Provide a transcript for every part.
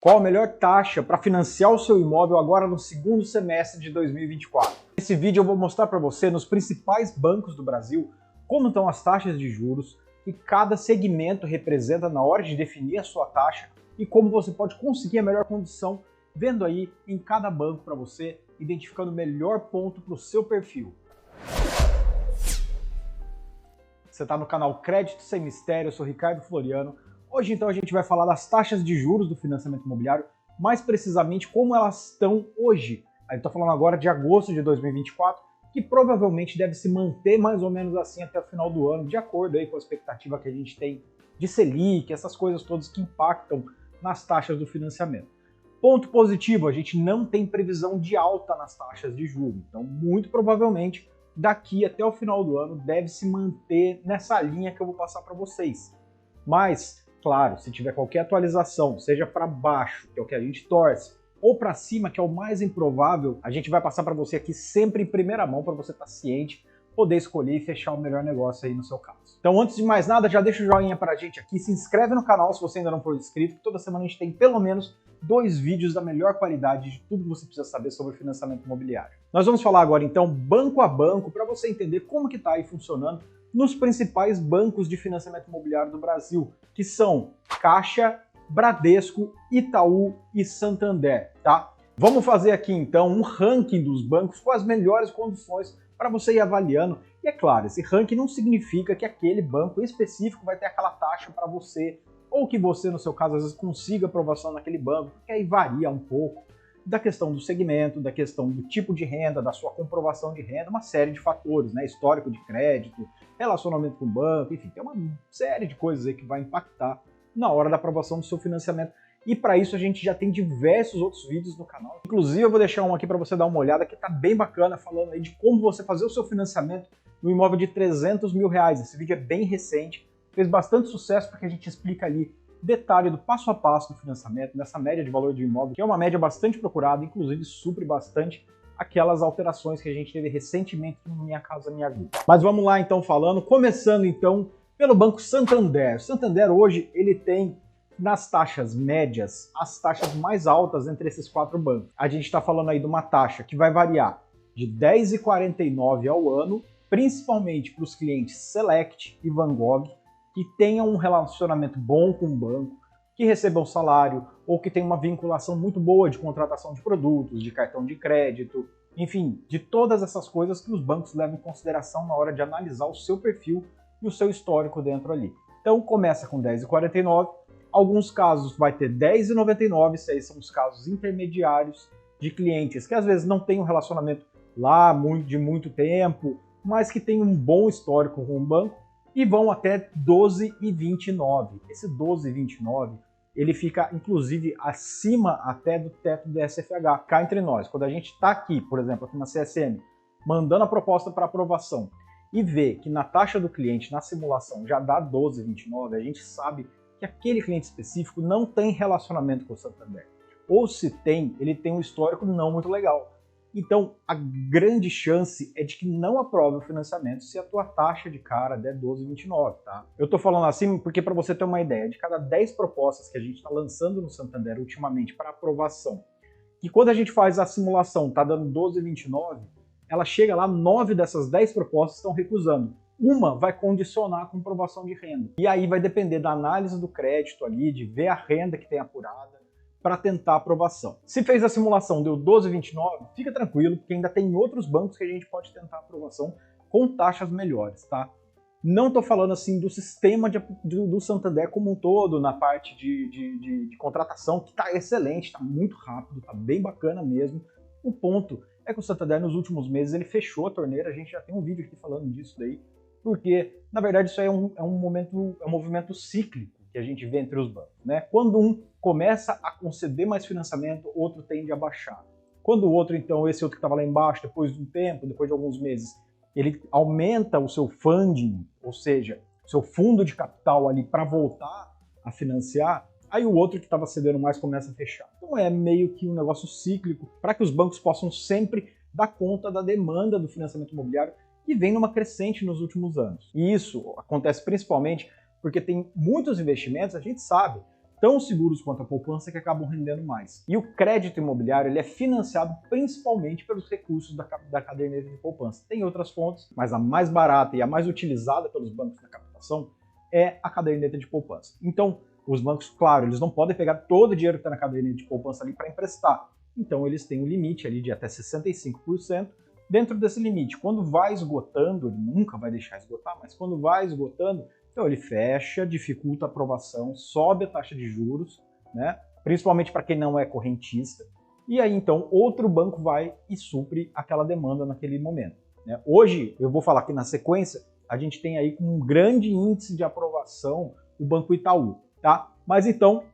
Qual a melhor taxa para financiar o seu imóvel agora no segundo semestre de 2024? Nesse vídeo eu vou mostrar para você nos principais bancos do Brasil como estão as taxas de juros que cada segmento representa na hora de definir a sua taxa e como você pode conseguir a melhor condição vendo aí em cada banco para você, identificando o melhor ponto para o seu perfil. Você está no canal Crédito Sem Mistério, eu sou Ricardo Floriano. Hoje então a gente vai falar das taxas de juros do financiamento imobiliário, mais precisamente como elas estão hoje. Eu estou falando agora de agosto de 2024, que provavelmente deve se manter mais ou menos assim até o final do ano, de acordo aí com a expectativa que a gente tem de Selic, essas coisas todas que impactam nas taxas do financiamento. Ponto positivo, a gente não tem previsão de alta nas taxas de juros, então muito provavelmente daqui até o final do ano deve se manter nessa linha que eu vou passar para vocês. Mas claro, se tiver qualquer atualização, seja para baixo, que é o que a gente torce, ou para cima, que é o mais improvável, a gente vai passar para você aqui sempre em primeira mão para você estar ciente, poder escolher e fechar o melhor negócio aí no seu caso. Então, antes de mais nada, já deixa o joinha para a gente aqui, se inscreve no canal se você ainda não for inscrito, que toda semana a gente tem pelo menos 2 vídeos da melhor qualidade de tudo que você precisa saber sobre financiamento imobiliário. Nós vamos falar agora então banco a banco para você entender como que está aí funcionando nos principais bancos de financiamento imobiliário do Brasil, que são Caixa, Bradesco, Itaú e Santander, tá? Vamos fazer aqui então um ranking dos bancos com as melhores condições para você ir avaliando. E é claro, esse ranking não significa que aquele banco específico vai ter aquela taxa para você, ou que você, no seu caso, às vezes consiga aprovação naquele banco, porque aí varia um pouco da questão do segmento, da questão do tipo de renda, da sua comprovação de renda, uma série de fatores, né? Histórico de crédito, relacionamento com o banco, enfim, tem uma série de coisas aí que vai impactar na hora da aprovação do seu financiamento. E para isso a gente já tem diversos outros vídeos no canal. Inclusive eu vou deixar um aqui para você dar uma olhada que tá bem bacana, falando aí de como você fazer o seu financiamento no imóvel de 300 mil reais. Esse vídeo é bem recente, fez bastante sucesso porque a gente explica ali detalhe do passo a passo do financiamento, nessa média de valor de imóvel, que é uma média bastante procurada, inclusive supre bastante aquelas alterações que a gente teve recentemente no Minha Casa Minha Vida. Mas vamos lá então começando então pelo Banco Santander. O Santander hoje ele tem nas taxas médias as taxas mais altas entre esses 4 bancos. A gente está falando aí de uma taxa que vai variar de 10,49 ao ano, principalmente para os clientes Select e Van Gogh, que tenham um relacionamento bom com o banco, que recebam salário ou que tenham uma vinculação muito boa de contratação de produtos, de cartão de crédito, enfim, de todas essas coisas que os bancos levam em consideração na hora de analisar o seu perfil e o seu histórico dentro ali. Então começa com 10,49, alguns casos vai ter 10,99, esses aí são os casos intermediários de clientes que às vezes não têm um relacionamento lá de muito tempo, mas que tem um bom histórico com o banco, e vão até 12,29. Esse 12,29 ele fica inclusive acima até do teto do SFH. Cá entre nós, quando a gente está aqui, por exemplo, aqui na CSM, mandando a proposta para aprovação e vê que na taxa do cliente, na simulação, já dá 12,29, a gente sabe que aquele cliente específico não tem relacionamento com o Santander. Ou se tem, ele tem um histórico não muito legal. Então, a grande chance é de que não aprove o financiamento se a tua taxa de cara der 12,29, tá? Eu tô falando assim porque para você ter uma ideia, de cada 10 propostas que a gente está lançando no Santander ultimamente para aprovação, que quando a gente faz a simulação tá dando 12,29, ela chega lá, 9 dessas 10 propostas estão recusando. Uma vai condicionar a comprovação de renda. E aí vai depender da análise do crédito ali, de ver a renda que tem apurada, para tentar aprovação. Se fez a simulação, deu 12,29, fica tranquilo, porque ainda tem outros bancos que a gente pode tentar aprovação com taxas melhores, tá? Não estou falando assim do sistema do Santander como um todo, na parte de contratação, que está excelente, está muito rápido, está bem bacana mesmo. O ponto é que o Santander nos últimos meses ele fechou a torneira, a gente já tem um vídeo aqui falando disso daí, porque na verdade isso aí é um movimento cíclico que a gente vê entre os bancos, né? Quando um começa a conceder mais financiamento, outro tende a baixar. Quando o outro, então, esse outro que estava lá embaixo, depois de um tempo, depois de alguns meses, ele aumenta o seu funding, ou seja, o seu fundo de capital ali para voltar a financiar, aí o outro que estava cedendo mais começa a fechar. Então é meio que um negócio cíclico para que os bancos possam sempre dar conta da demanda do financiamento imobiliário que vem numa crescente nos últimos anos. E isso acontece principalmente porque tem muitos investimentos, a gente sabe, tão seguros quanto a poupança que acabam rendendo mais. E o crédito imobiliário ele é financiado principalmente pelos recursos da caderneta de poupança. Tem outras fontes, mas a mais barata e a mais utilizada pelos bancos na captação é a caderneta de poupança. Então, os bancos, claro, eles não podem pegar todo o dinheiro que está na caderneta de poupança ali para emprestar. Então, eles têm um limite ali de até 65%. Dentro desse limite, quando vai esgotando, ele nunca vai deixar esgotar, mas quando vai esgotando, então ele fecha, dificulta a aprovação, sobe a taxa de juros, né? Principalmente para quem não é correntista, e aí então outro banco vai e supre aquela demanda naquele momento, né? Hoje, eu vou falar aqui na sequência, a gente tem aí com um grande índice de aprovação o Banco Itaú, tá? Mas então,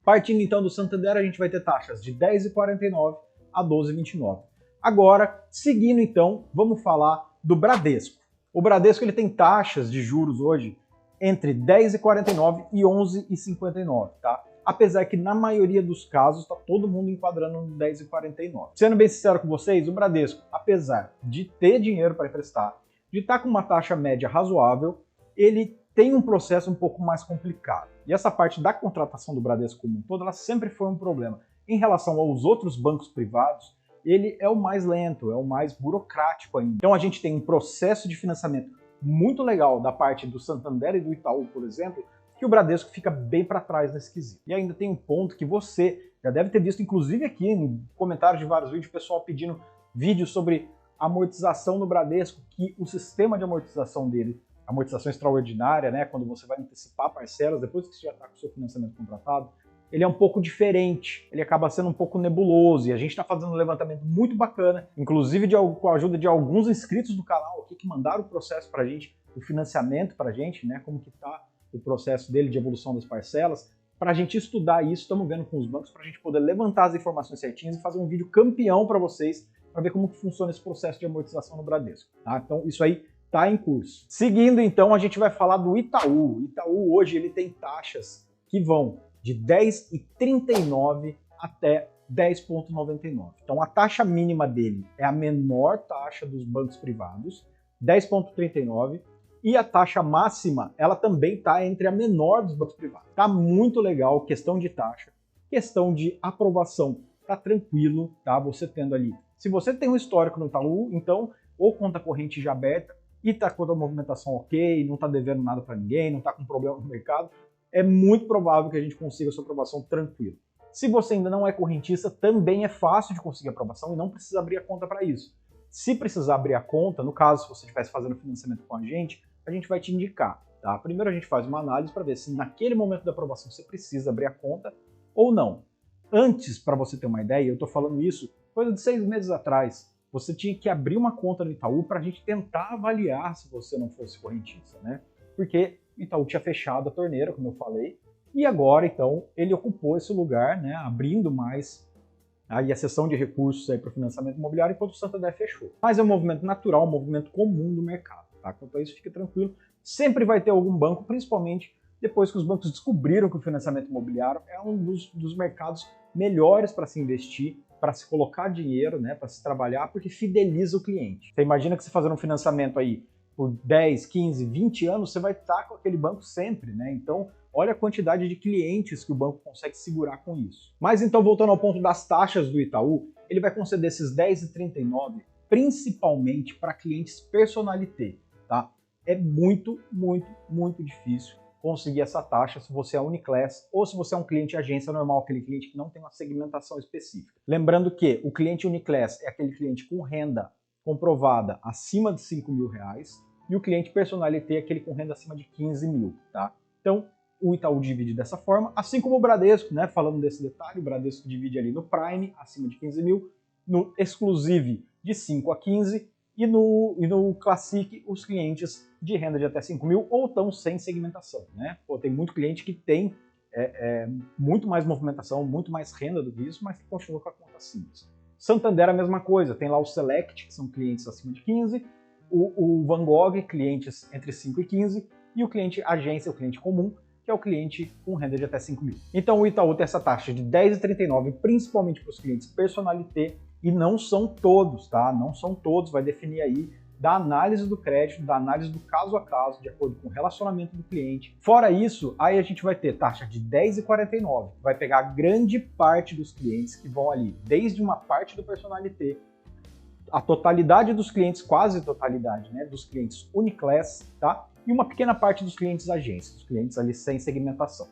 partindo então do Santander, a gente vai ter taxas de 10,49 a 12,29. Agora, seguindo então, vamos falar do Bradesco. O Bradesco ele tem taxas de juros hoje entre 10,49 e 11,59, tá? Apesar que na maioria dos casos está todo mundo enquadrando no 10,49. Sendo bem sincero com vocês, o Bradesco, apesar de ter dinheiro para emprestar, de estar com uma taxa média razoável, ele tem um processo um pouco mais complicado. E essa parte da contratação do Bradesco como um todo, ela sempre foi um problema. Em relação aos outros bancos privados, ele é o mais lento, é o mais burocrático ainda. Então a gente tem um processo de financiamento muito legal da parte do Santander e do Itaú, por exemplo, que o Bradesco fica bem para trás nesse quesito. E ainda tem um ponto que você já deve ter visto, inclusive aqui em comentários de vários vídeos, o pessoal pedindo vídeos sobre amortização no Bradesco, que o sistema de amortização dele, amortização extraordinária, né, quando você vai antecipar parcelas depois que você já está com o seu financiamento contratado, ele é um pouco diferente, ele acaba sendo um pouco nebuloso, e a gente está fazendo um levantamento muito bacana, inclusive com a ajuda de alguns inscritos do canal aqui que mandaram o processo para a gente, o financiamento para a gente, né, como que está o processo dele de evolução das parcelas, para a gente estudar isso, estamos vendo com os bancos, para a gente poder levantar as informações certinhas e fazer um vídeo campeão para vocês, para ver como que funciona esse processo de amortização no Bradesco, tá? Então isso aí está em curso. Seguindo então, a gente vai falar do Itaú. O Itaú hoje ele tem taxas que vão de 10,39 até 10,99. Então a taxa mínima dele é a menor taxa dos bancos privados, 10,39, e a taxa máxima, ela também está entre a menor dos bancos privados. Tá muito legal, questão de taxa, questão de aprovação, tá tranquilo, tá? Você tendo ali. Se você tem um histórico no Itaú, então, ou conta corrente já aberta, e tá com a movimentação ok, não tá devendo nada para ninguém, não tá com problema no mercado, é muito provável que a gente consiga sua aprovação tranquilo. Se você ainda não é correntista, também é fácil de conseguir aprovação e não precisa abrir a conta para isso. Se precisar abrir a conta, no caso, se você estivesse fazendo financiamento com a gente vai te indicar, tá? Primeiro a gente faz uma análise para ver se naquele momento da aprovação você precisa abrir a conta ou não. Antes, para você ter uma ideia, eu estou falando isso coisa de 6 meses atrás, você tinha que abrir uma conta no Itaú para a gente tentar avaliar se você não fosse correntista, né? Porque o Itaú tinha fechado a torneira, como eu falei, e agora, então, ele ocupou esse lugar, né, abrindo mais aí a seção de recursos para o financiamento imobiliário, enquanto o Santander fechou. Mas é um movimento natural, um movimento comum do mercado, tá? Quanto a isso, fica tranquilo. Sempre vai ter algum banco, principalmente depois que os bancos descobriram que o financiamento imobiliário é um dos mercados melhores para se investir, para se colocar dinheiro, né, para se trabalhar, porque fideliza o cliente. Você imagina que você fazendo um financiamento aí por 10, 15, 20 anos, você vai estar com aquele banco sempre, né? Então, olha a quantidade de clientes que o banco consegue segurar com isso. Mas então, voltando ao ponto das taxas do Itaú, ele vai conceder esses 10,39 principalmente para clientes personalité, tá? É muito, muito, muito difícil conseguir essa taxa se você é Uniclass ou se você é um cliente agência normal, aquele cliente que não tem uma segmentação específica. Lembrando que o cliente Uniclass é aquele cliente com renda comprovada acima de R$5.000 e o cliente personalité é aquele com renda acima de 15 mil, tá? Então, o Itaú divide dessa forma, assim como o Bradesco, né? Falando desse detalhe, o Bradesco divide ali no Prime, acima de 15 mil, no Exclusive de 5 a 15 e no Classic os clientes de renda de até 5 mil ou estão sem segmentação, né? Pô, tem muito cliente que tem muito mais movimentação, muito mais renda do que isso, mas que continua com a conta simples. Santander é a mesma coisa, tem lá o Select, que são clientes acima de 15, o Van Gogh, clientes entre 5 e 15, e o cliente agência, o cliente comum, que é o cliente com renda de até 5 mil. Então o Itaú tem essa taxa de 10,39, principalmente para os clientes personalité, e não são todos, tá? Não são todos, vai definir aí da análise do crédito, da análise do caso a caso, de acordo com o relacionamento do cliente. Fora isso, aí a gente vai ter taxa de 10,49, vai pegar grande parte dos clientes que vão ali, desde uma parte do personalité, a totalidade dos clientes, quase totalidade, né, dos clientes Uniclass, tá? E uma pequena parte dos clientes agências, os clientes ali sem segmentação.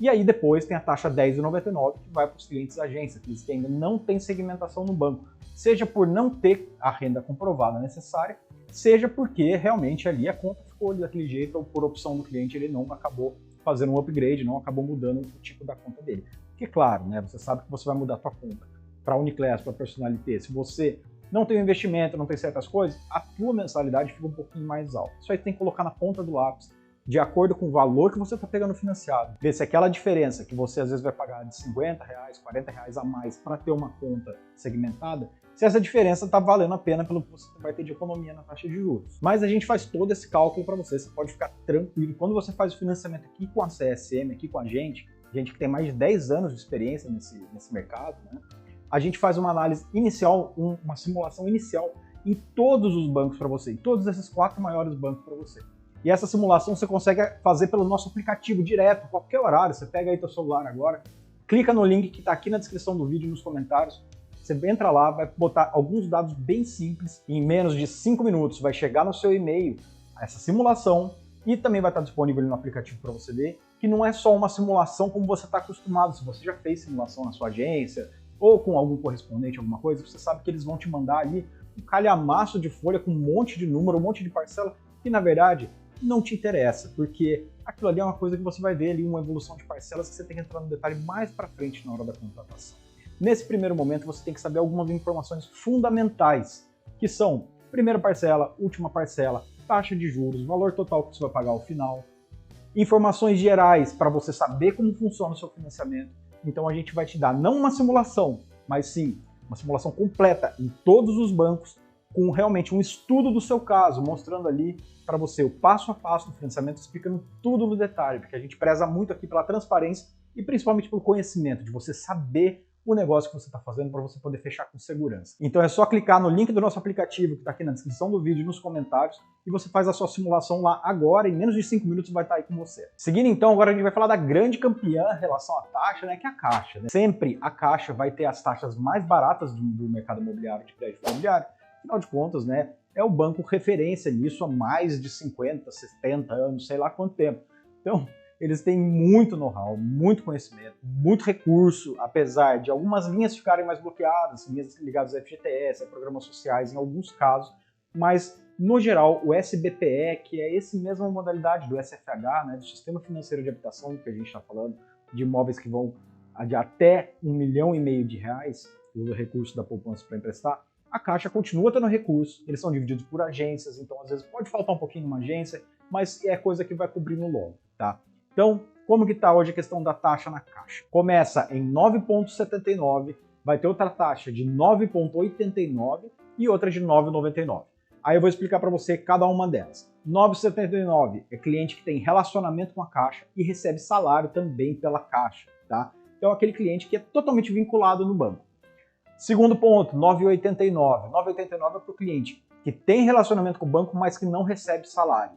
E aí depois tem a taxa 10,99 que vai para os clientes agência, aqueles que ainda não têm segmentação no banco, seja por não ter a renda comprovada necessária, seja porque realmente ali a conta ficou daquele jeito ou por opção do cliente ele não acabou fazendo um upgrade, não acabou mudando o tipo da conta dele. Porque claro, né, você sabe que você vai mudar a sua conta para Uniclass, para Personalité, se você não tem um investimento, não tem certas coisas, a tua mensalidade fica um pouquinho mais alta. Isso aí tem que colocar na ponta do lápis, de acordo com o valor que você está pegando financiado. Ver se aquela diferença que você às vezes vai pagar de R$50, R$40 a mais para ter uma conta segmentada, se essa diferença está valendo a pena pelo que você vai ter de economia na taxa de juros. Mas a gente faz todo esse cálculo para você pode ficar tranquilo. Quando você faz o financiamento aqui com a CSM, aqui com a gente que tem mais de 10 anos de experiência nesse mercado, né? A gente faz uma análise inicial, uma simulação inicial em todos os bancos para você, em todos esses 4 maiores bancos para você. E essa simulação você consegue fazer pelo nosso aplicativo direto, qualquer horário. Você pega aí teu celular agora, clica no link que está aqui na descrição do vídeo, nos comentários. Você entra lá, vai botar alguns dados bem simples, e em menos de 5 minutos vai chegar no seu e-mail essa simulação e também vai estar disponível no aplicativo para você ver que não é só uma simulação como você está acostumado. Se você já fez simulação na sua agência ou com algum correspondente, alguma coisa, você sabe que eles vão te mandar ali um calhamaço de folha com um monte de número, um monte de parcela, que na verdade não te interessa, porque aquilo ali é uma coisa que você vai ver ali, uma evolução de parcelas que você tem que entrar no detalhe mais para frente na hora da contratação. Nesse primeiro momento você tem que saber algumas informações fundamentais, que são primeira parcela, última parcela, taxa de juros, valor total que você vai pagar ao final, informações gerais para você saber como funciona o seu financiamento. Então a gente vai te dar não uma simulação, mas sim uma simulação completa em todos os bancos, com realmente um estudo do seu caso, mostrando ali para você o passo a passo do financiamento, explicando tudo no detalhe, porque a gente preza muito aqui pela transparência e principalmente pelo conhecimento, de você saber o negócio que você está fazendo para você poder fechar com segurança. Então é só clicar no link do nosso aplicativo que está aqui na descrição do vídeo e nos comentários e você faz a sua simulação lá agora, em menos de 5 minutos vai estar aí com você. Seguindo então, agora a gente vai falar da grande campeã em relação à taxa, né, que é a Caixa. Né? Sempre a Caixa vai ter as taxas mais baratas do mercado imobiliário, de crédito imobiliário. Afinal de contas, né, é o banco referência nisso há mais de 50, 70 anos, sei lá quanto tempo. Então, eles têm muito know-how, muito conhecimento, muito recurso, apesar de algumas linhas ficarem mais bloqueadas, linhas ligadas ao FGTS, a programas sociais em alguns casos, mas, no geral, o SBPE, que é essa mesma modalidade do SFH, né, do Sistema Financeiro de Habitação, que a gente está falando, de imóveis que vão de até R$1,5 milhão de reais, o recurso da poupança para emprestar, a Caixa continua tendo recurso, eles são divididos por agências, então às vezes pode faltar um pouquinho numa agência, mas é coisa que vai cobrir no longo, tá? Então, como que está hoje a questão da taxa na Caixa? Começa em 9,79, vai ter outra taxa de 9,89 e outra de 9,99. Aí eu vou explicar para você cada uma delas. 9,79 é cliente que tem relacionamento com a Caixa e recebe salário também pela Caixa, tá? Então é aquele cliente que é totalmente vinculado no banco. Segundo ponto, 9,89. 9,89 é para o cliente que tem relacionamento com o banco, mas que não recebe salário.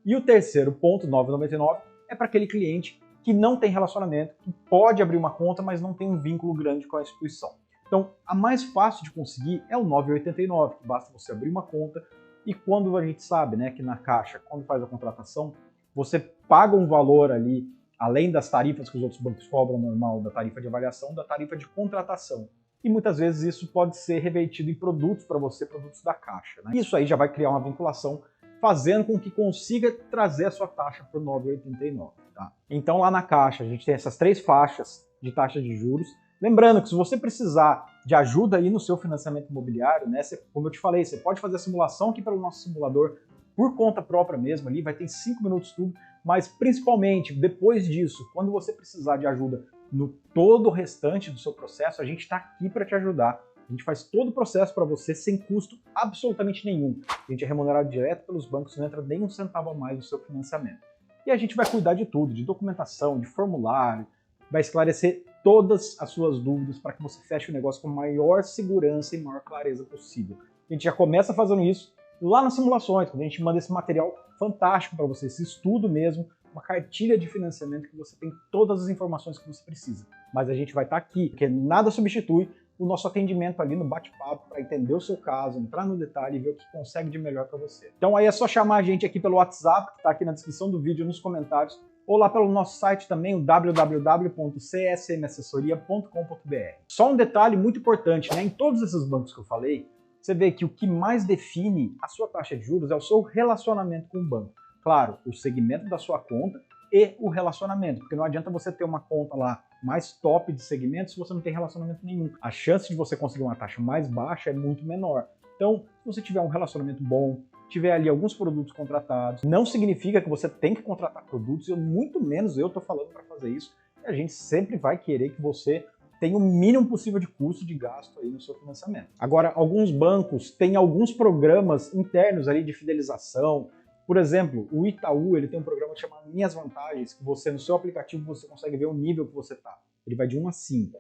E o terceiro ponto, 9,99, é para aquele cliente que não tem relacionamento, que pode abrir uma conta, mas não tem um vínculo grande com a instituição. Então, a mais fácil de conseguir é o 9,89, que basta você abrir uma conta e quando a gente sabe, né, que na Caixa, quando faz a contratação, você paga um valor ali, além das tarifas que os outros bancos cobram normal, da tarifa de avaliação, da tarifa de contratação. E muitas vezes isso pode ser revertido em produtos para você, produtos da Caixa. Né? Isso aí já vai criar uma vinculação, fazendo com que consiga trazer a sua taxa para o 9,89. Tá? Então lá na Caixa a gente tem essas 3 faixas de taxa de juros. Lembrando que se você precisar de ajuda aí no seu financiamento imobiliário, né, como eu te falei, você pode fazer a simulação aqui pelo nosso simulador por conta própria mesmo, ali vai ter 5 minutos tudo, mas principalmente depois disso, quando você precisar de ajuda no todo o restante do seu processo, a gente está aqui para te ajudar. A gente faz todo o processo para você sem custo absolutamente nenhum. A gente é remunerado direto pelos bancos, não entra nem um centavo a mais no seu financiamento. E a gente vai cuidar de tudo, de documentação, de formulário, vai esclarecer todas as suas dúvidas para que você feche o negócio com a maior segurança e maior clareza possível. A gente já começa fazendo isso lá nas simulações, quando a gente manda esse material fantástico para você, esse estudo mesmo, uma cartilha de financiamento que você tem todas as informações que você precisa. Mas a gente vai estar aqui, porque nada substitui o nosso atendimento ali no bate-papo para entender o seu caso, entrar no detalhe e ver o que consegue de melhor para você. Então aí é só chamar a gente aqui pelo WhatsApp, que está aqui na descrição do vídeo, nos comentários, ou lá pelo nosso site também, o www.csmassessoria.com.br. Só um detalhe muito importante, né? Em todos esses bancos que eu falei, você vê que o que mais define a sua taxa de juros é o seu relacionamento com o banco. Claro, o segmento da sua conta e o relacionamento, porque não adianta você ter uma conta lá mais top de segmento se você não tem relacionamento nenhum. A chance de você conseguir uma taxa mais baixa é muito menor. Então, se você tiver um relacionamento bom, tiver ali alguns produtos contratados, não significa que você tem que contratar produtos, e muito menos eu estou falando para fazer isso. A gente sempre vai querer que você tenha o mínimo possível de custo de gasto aí no seu financiamento. Agora, alguns bancos têm alguns programas internos ali de fidelização. Por exemplo, o Itaú, ele tem um programa chamado Minhas Vantagens, que você, no seu aplicativo, você consegue ver o nível que você está. Ele vai de 1 a 5.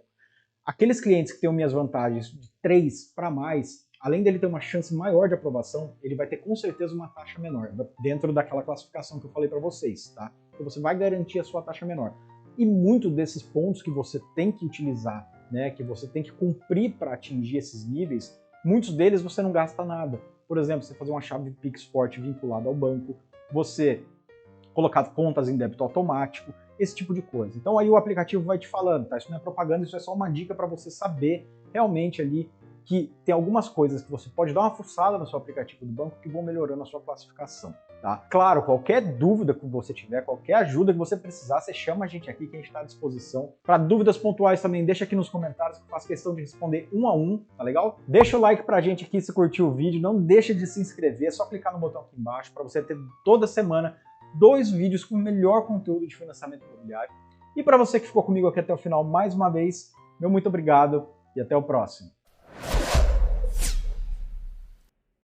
Aqueles clientes que têm o Minhas Vantagens de 3 para mais, além dele ter uma chance maior de aprovação, ele vai ter com certeza uma taxa menor, dentro daquela classificação que eu falei para vocês, tá? Então você vai garantir a sua taxa menor. E muito desses pontos que você tem que utilizar, né, que você tem que cumprir para atingir esses níveis, muitos deles você não gasta nada. Por exemplo, você fazer uma chave de Pix Forte vinculada ao banco, você colocar contas em débito automático, esse tipo de coisa. Então aí o aplicativo vai te falando, tá? Isso não é propaganda, isso é só uma dica para você saber realmente ali que tem algumas coisas que você pode dar uma fuçada no seu aplicativo do banco que vão melhorando a sua classificação, tá? Claro, qualquer dúvida que você tiver, qualquer ajuda que você precisar, você chama a gente aqui que a gente está à disposição. Para dúvidas pontuais também, deixa aqui nos comentários que eu faço questão de responder um a um, tá legal? Deixa o like pra gente aqui se curtiu o vídeo, não deixa de se inscrever, é só clicar no botão aqui embaixo para você ter toda semana 2 vídeos com o melhor conteúdo de financiamento imobiliário. E para você que ficou comigo aqui até o final mais uma vez, meu muito obrigado e até o próximo.